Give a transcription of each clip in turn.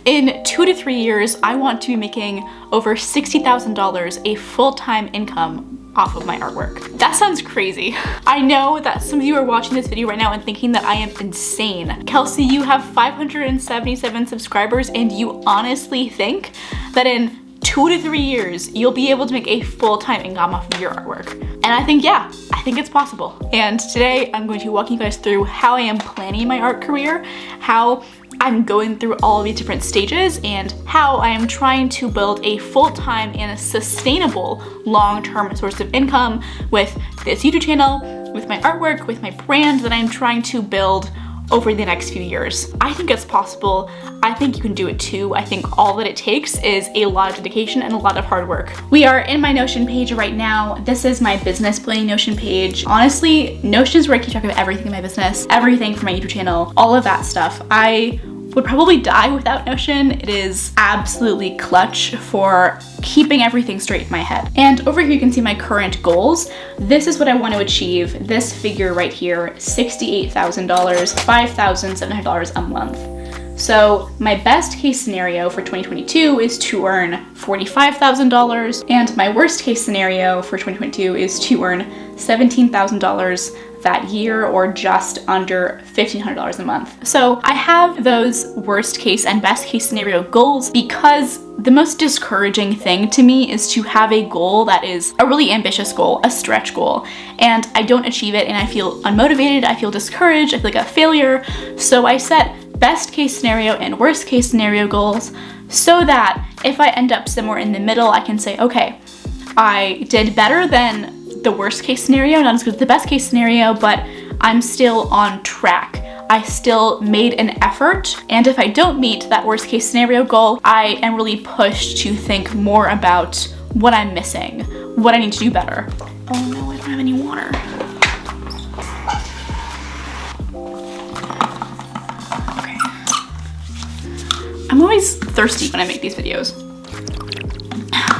In 2 to 3 years, I want to be making over $60,000 a full-time income off of my artwork. That sounds crazy. I know that some of you are watching this video right now and thinking that I am insane. Kelsey, you have 577 subscribers and you honestly think that in 2 to 3 years, you'll be able to make a full-time income off of your artwork. And I think, yeah, I think it's possible. And today I'm going to walk you guys through how I am planning my art career, how I'm going through all of these different stages, and how I am trying to build a full-time and a sustainable long-term source of income with this YouTube channel, with my artwork, with my brand that I'm trying to build over the next few years. I think it's possible. I think you can do it too. I think all that it takes is a lot of dedication and a lot of hard work. We are in my Notion page right now. This is my business planning Notion page. Honestly, Notion is where I keep track of everything in my business, everything for my YouTube channel, all of that stuff. I would probably die without Notion. It is absolutely clutch for keeping everything straight in my head. And over here you can see my current goals. This is what I want to achieve. This figure right here, $68,000, $5,700 a month. So my best case scenario for 2022 is to earn $45,000, and my worst case scenario for 2022 is to earn $17,000 that year, or just under $1,500 a month. So I have those worst case and best case scenario goals because the most discouraging thing to me is to have a goal that is a really ambitious goal, a stretch goal, and I don't achieve it and I feel unmotivated, I feel discouraged, I feel like a failure. So I set best case scenario and worst case scenario goals so that if I end up somewhere in the middle, I can say, okay, I did better than the worst case scenario, not as good as the best case scenario, but I'm still on track. I still made an effort, and if I don't meet that worst case scenario goal, I am really pushed to think more about what I'm missing, what I need to do better. Oh no, I don't have any water. Okay. I'm always thirsty when I make these videos.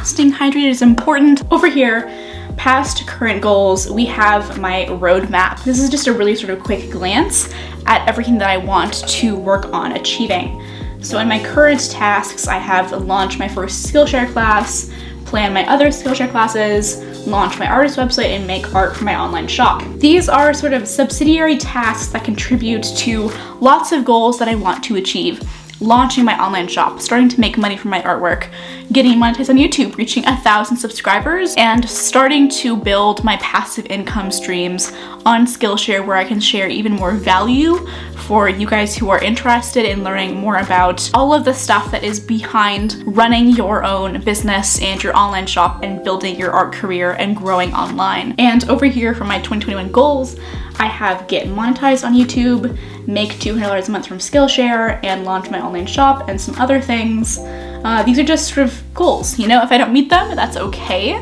Staying hydrated is important. Over here, past current goals, we have my roadmap. This is just a really sort of quick glance at everything that I want to work on achieving. So in my current tasks, I have launched my first Skillshare class, plan my other Skillshare classes, launch my artist website, and make art for my online shop. These are sort of subsidiary tasks that contribute to lots of goals that I want to achieve. Launching my online shop, starting to make money from my artwork, getting monetized on YouTube, reaching 1,000 subscribers, and starting to build my passive income streams on Skillshare where I can share even more value for you guys who are interested in learning more about all of the stuff that is behind running your own business and your online shop and building your art career and growing online. And over here for my 2021 goals, I have get monetized on YouTube, make $200 a month from Skillshare, and launch my online shop and some other things. These are just sort of goals, you know, if I don't meet them, that's okay.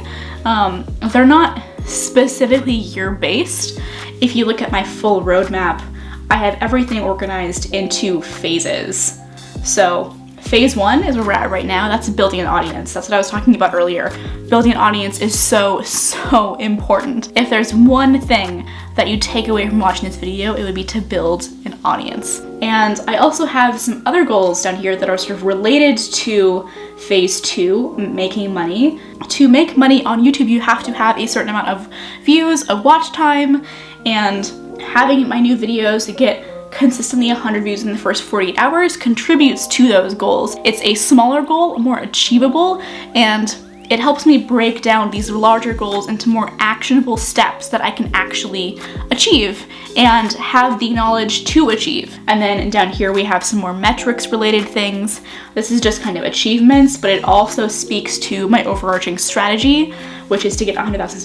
They're not specifically year-based. If you look at my full roadmap, I have everything organized into phases. So phase 1 is where we're at right now. That's building an audience. That's what I was talking about earlier. Building an audience is so important. If there's one thing that you take away from watching this video, it would be to build an audience. And I also have some other goals down here that are sort of related to phase 2, making money. To make money on YouTube, you have to have a certain amount of views, of watch time, and having my new videos get consistently 100 views in the first 48 hours contributes to those goals. It's a smaller goal, more achievable, and it helps me break down these larger goals into more actionable steps that I can actually achieve and have the knowledge to achieve. And then down here we have some more metrics related things. This is just kind of achievements, but it also speaks to my overarching strategy, which is to get 1,000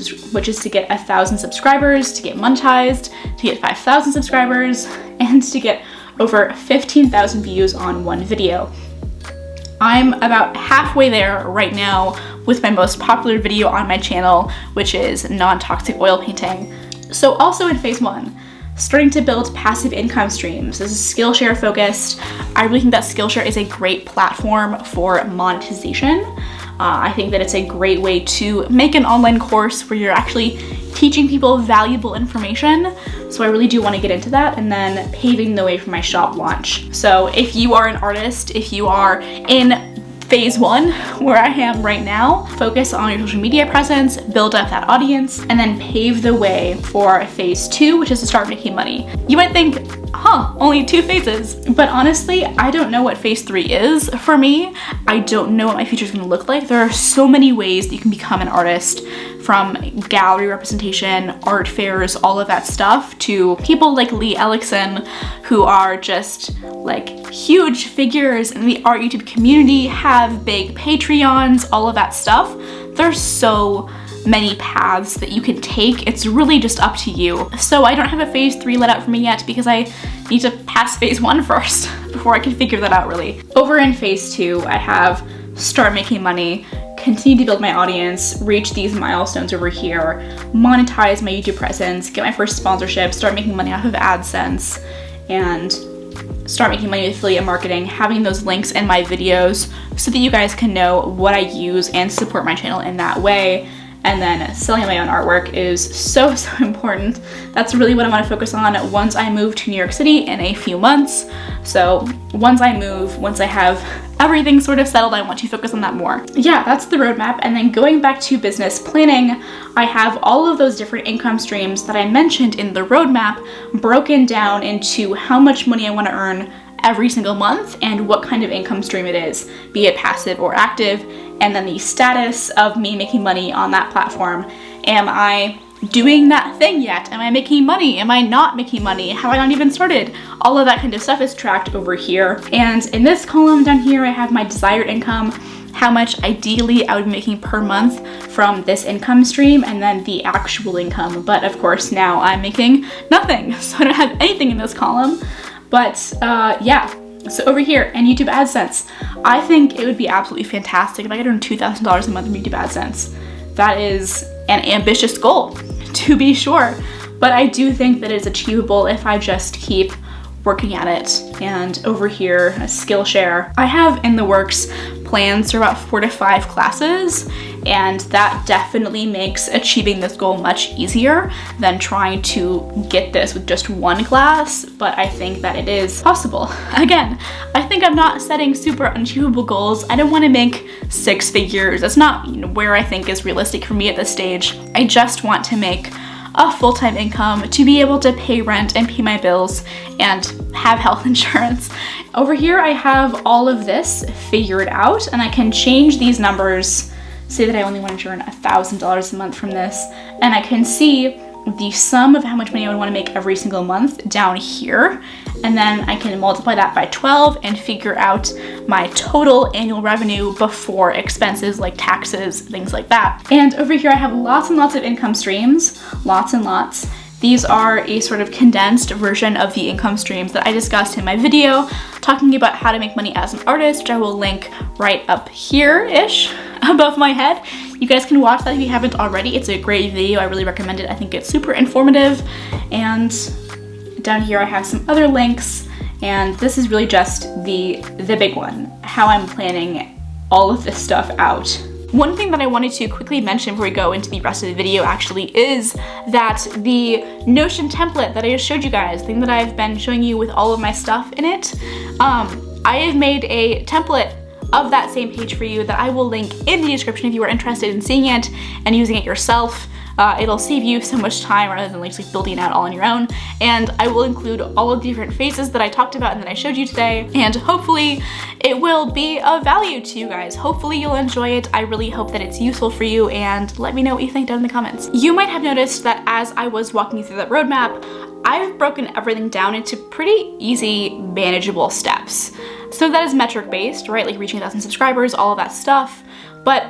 subscribers, to get monetized, to get 5,000 subscribers, and to get over 15,000 views on one video. I'm about halfway there right now with my most popular video on my channel, which is non-toxic oil painting. So also in phase 1, starting to build passive income streams. This is Skillshare focused. I really think that Skillshare is a great platform for monetization. I think that it's a great way to make an online course where you're actually teaching people valuable information. So I really do want to get into that, and then paving the way for my shop launch. So if you are an artist, if you are in phase 1, where I am right now, focus on your social media presence, build up that audience, and then pave the way for phase 2, which is to start making money. You might think, only 2 phases. But honestly, I don't know what phase 3 is for me. I don't know what my future is gonna look like. There are so many ways that you can become an artist, from gallery representation, art fairs, all of that stuff, to people like Lee Ellickson, who are just like huge figures in the art YouTube community, have big Patreons, all of that stuff. There's so many paths that you can take. It's really just up to you. So I don't have a phase 3 let out for me yet because I need to pass phase 1 first before I can figure that out really. Over in phase 2, I have start making money, continue to build my audience, reach these milestones over here, monetize my YouTube presence, get my first sponsorship, start making money off of AdSense, and start making money with affiliate marketing, having those links in my videos so that you guys can know what I use and support my channel in that way. And then selling my own artwork is so important. That's really what I want to focus on once I move to New York City in a few months. So once I move, once I have everything sort of settled, I want to focus on that more. Yeah, that's the roadmap. And then going back to business planning, I have all of those different income streams that I mentioned in the roadmap broken down into how much money I want to earn every single month and what kind of income stream it is, be it passive or active, and then the status of me making money on that platform. Am I doing that thing yet? Am I making money? Am I not making money? Have I not even started? All of that kind of stuff is tracked over here. And in this column down here, I have my desired income, how much ideally I would be making per month from this income stream, and then the actual income. But of course now I'm making nothing, so I don't have anything in this column. But yeah, so over here in YouTube AdSense, I think it would be absolutely fantastic if I could earn $2,000 a month from YouTube AdSense. That is an ambitious goal, to be sure, but I do think that it's achievable if I just keep working at it. And over here, a Skillshare, I have in the works plans for about 4 to 5 classes, and that definitely makes achieving this goal much easier than trying to get this with just 1 class, but I think that it is possible. Again, I think I'm not setting super unachievable goals. I don't want to make 6 figures. That's not where I think is realistic for me at this stage. I just want to make a full-time income to be able to pay rent and pay my bills and have health insurance. Over here, I have all of this figured out, and I can change these numbers, say that I only want to earn $1,000 a month from this, and I can see the sum of how much money I would want to make every single month down here, and then I can multiply that by 12 and figure out my total annual revenue before expenses like taxes, things like that. And over here I have lots and lots of income streams, lots and lots. These are a sort of condensed version of the income streams that I discussed in my video talking about how to make money as an artist, which I will link right up here-ish above my head. You guys can watch that if you haven't already. It's a great video. I really recommend it. I think it's super informative. And down here I have some other links, and this is really just the big one, how I'm planning all of this stuff out. One thing that I wanted to quickly mention before we go into the rest of the video actually is that the Notion template that I just showed you guys, the thing that I've been showing you with all of my stuff in it, I have made a template of that same page for you that I will link in the description if you are interested in seeing it and using it yourself. It'll save you so much time rather than like building it out all on your own. And I will include all of the different phases that I talked about and that I showed you today. And hopefully it will be of value to you guys. Hopefully you'll enjoy it. I really hope that it's useful for you, and let me know what you think down in the comments. You might have noticed that as I was walking you through that roadmap, I've broken everything down into pretty easy, manageable steps. So that is metric based, right? Like reaching 1,000 subscribers, all of that stuff. But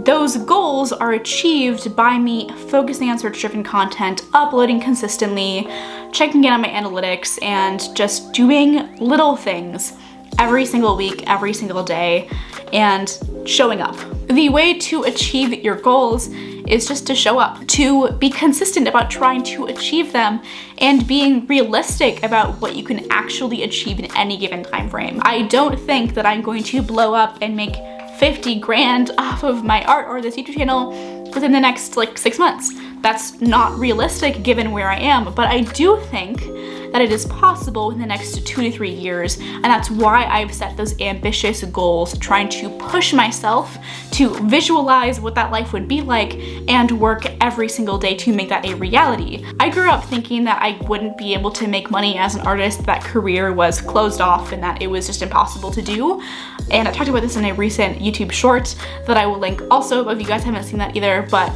those goals are achieved by me focusing on search-driven content, uploading consistently, checking in on my analytics, and just doing little things every single week, every single day, and showing up. The way to achieve your goals is just to show up, to be consistent about trying to achieve them, and being realistic about what you can actually achieve in any given time frame. I don't think that I'm going to blow up and make 50 grand off of my art or this YouTube channel within the next like 6 months. that's not realistic given where I am, but I do think that it is possible in the next 2 to 3 years, and that's why I've set those ambitious goals, trying to push myself to visualize what that life would be like and work every single day to make that a reality. I grew up thinking that I wouldn't be able to make money as an artist, that career was closed off and that it was just impossible to do. And I talked about this in a recent YouTube short that I will link also if you guys haven't seen that either, but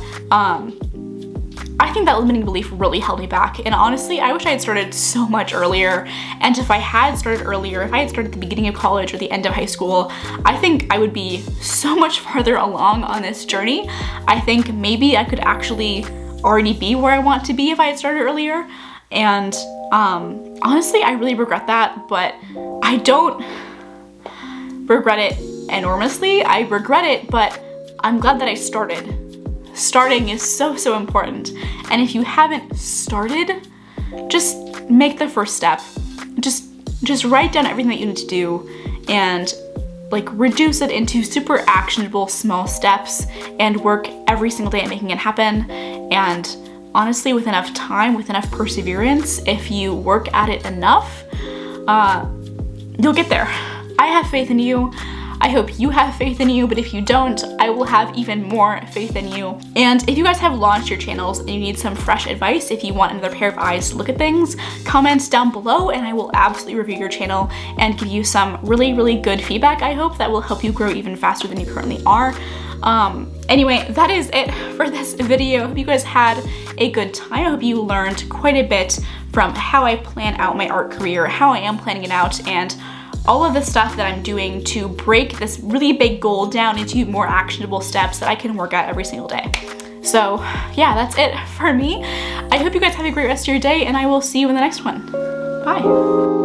I think that limiting belief really held me back, and honestly, I wish I had started so much earlier. And if I had started earlier, if I had started at the beginning of college or the end of high school, I think I would be so much farther along on this journey. I think maybe I could actually already be where I want to be if I had started earlier. And honestly, I really regret that, but I don't regret it enormously. I regret it, but I'm glad that I started. Starting is so important, and if you haven't started, just make the first step. Just write down everything that you need to do and like reduce it into super actionable small steps and work every single day at making it happen. And honestly, with enough time, with enough perseverance, if you work at it enough, you'll get there. I have faith in you. I hope you have faith in you, but if you don't, I will have even more faith in you. And if you guys have launched your channels and you need some fresh advice, if you want another pair of eyes to look at things, comment down below and I will absolutely review your channel and give you some really good feedback, I hope, that will help you grow even faster than you currently are. Anyway, that is it for this video. I hope you guys had a good time. I hope you learned quite a bit from how I plan out my art career, how I am planning it out, and all of the stuff that I'm doing to break this really big goal down into more actionable steps that I can work at every single day. So yeah, that's it for me. I hope you guys have a great rest of your day, and I will see you in the next one. Bye.